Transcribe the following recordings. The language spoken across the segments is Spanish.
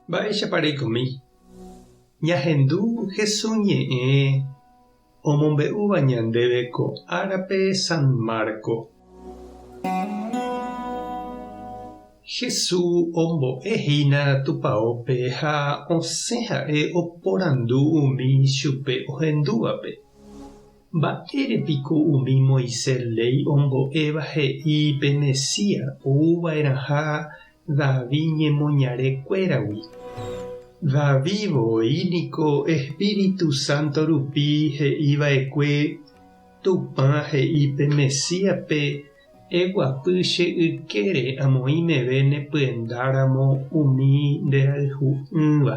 Mba'éichapareikomi. Ñahendu Jesús ñe'ẽ omombe'úva ñandéve ko árape San Marco. Jesús ombo'ehína tupãópe ha osẽ ha'e oporandu umi chupe ohendúvape. Mba'érepiko umi Moisés ley ombo'éva he'i pe Mesías ouva'erãha David ñemoñarekuéragui. David voíniko Espíritu Santo rupi he'iva'ekue Tupã he'i pe Mesíape eguapy che ykére amoĩmeve nepyendáramo umi nderayhu'ỹva.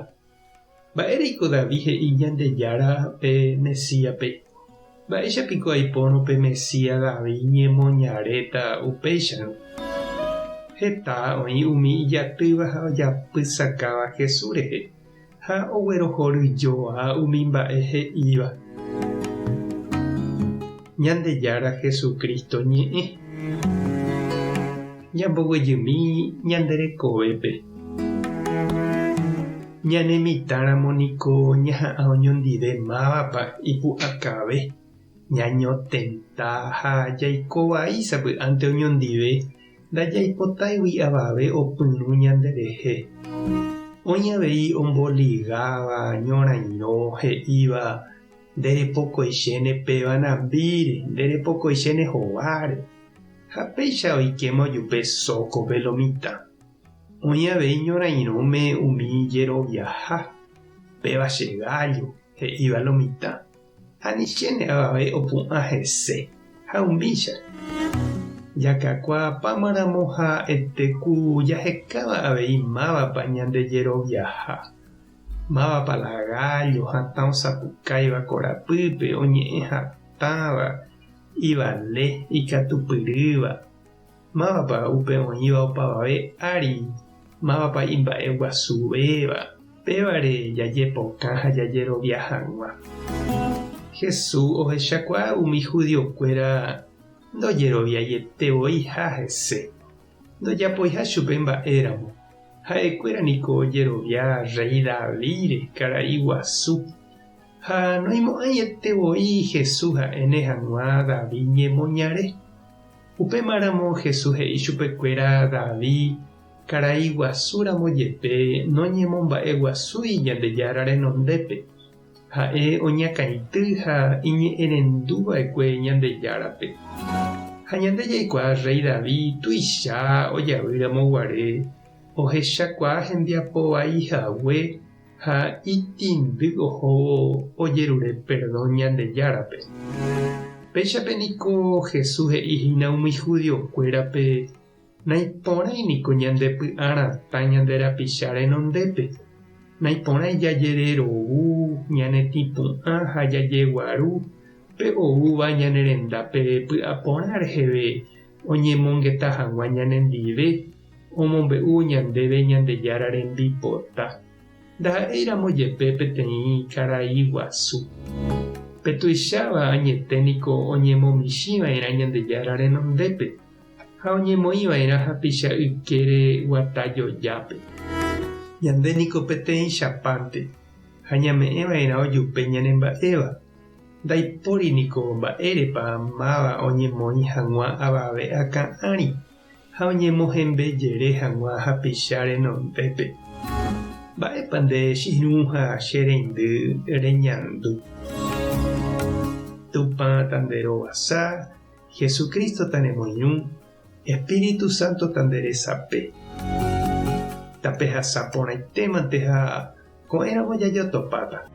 Mba'éreiko David he'i Ñandejára pe Mesíape. Mba'éichapiko aipóno pe Mesías David ñemoñaréta upéicharõ. Heta oĩ umi ijatýva ha ojapysakáva Jesús rehe ha oguerohoryjoa umi mba'e he'íva. Ñandejára Jesucristo ñe'ẽ. Ñamboguejymi ñanderekovépe. Ñanemitãramoniko ñaha'ã oñondive mávapa ipu'akáve, ñañotenta ha jaikovaísapy ante oñondive ndajaipotáigui avave opyrũ ñanderehe. Oñavei omboligáva ñorairõ he'íva nderepokoichéne péva nambíre, nderepokoichéne hováre. Ha péicha oikéma ojupe sókope lo mitã. Oñavei ñorairõme umi jeroviaha péva che gallo he'íva lo mitã. Ha nichéne avave opu'ã hese ha umbícha. Jakakuaapámaramo ha eteku jahekáva avei mávapa ñande jeroviaha. Mávapa la gallo hatã osapukáiva korapýpe oñe'ẽ hatãva ivale ikatupyrýva. Mávapa upe oĩva opavave ári. Mávapa imba'e guasuvéva. Pévare jajepokã ha jajeroviahag̃ua. Jesús ohechakuaa umi judiokuéra ndojeroviajetevoi ha hese. Ndojapoiha chupe mba'éramo. Ha'ekuéra niko ojerovia rey Davídre karai guasu. Ha noimo'ãietevoi Jesús ha'éne hag̃ua David ñemoñare. Upémaramo Jesús he'i chupekuéra David karai guasúramo jepe noñemomba'eguasúi Ñandejára renondépe. Ha'e oñakãity ha iñe'ẽrenduva'ekue Ñandejárape. Ha ñande jaikuaa rey David tuicha ojavýramoguare ohechakuaa hembiapo vaihague ha itindy ohóvo ojerure perdón Ñandejárape. Péichape niko Jesús he'ihína umi judiokuérape naiporãi niko ñandepy'aratã ñanderapicha renondépe. Naiporãi jajererovu ñanetĩpu'ã ha jajeguaru pe oúva ñanerendápe py'aporã reheve oñemongeta hag̃ua ñanendive omombe'u ñandéve Ñandejára rembipota. Ndaha'éiramo jepe peteĩ karai guasu. Petuicháva añeténiko oñemomichĩva'erã Ñandejára renondépe ha oñemoĩva'erã hapicha ykére guata jojápe. Ñandéniko peteĩ chapánte ha ñame'ẽva'erã ojupe ñanemba'éva. Ndaipóriniko mba'érepa máva oñemoĩ hag̃ua avave akã'ãri ha oñemohembejere hag̃ua hapicha renondépe. Mba'épa nde chirũ ha chereindy reñandu. Tupã tanderovasa, Jesucristo tanemoirũ, Espíritu Santo tanderesape. Tape hasapórãitémante ha ko'ẽramo jajotopáta.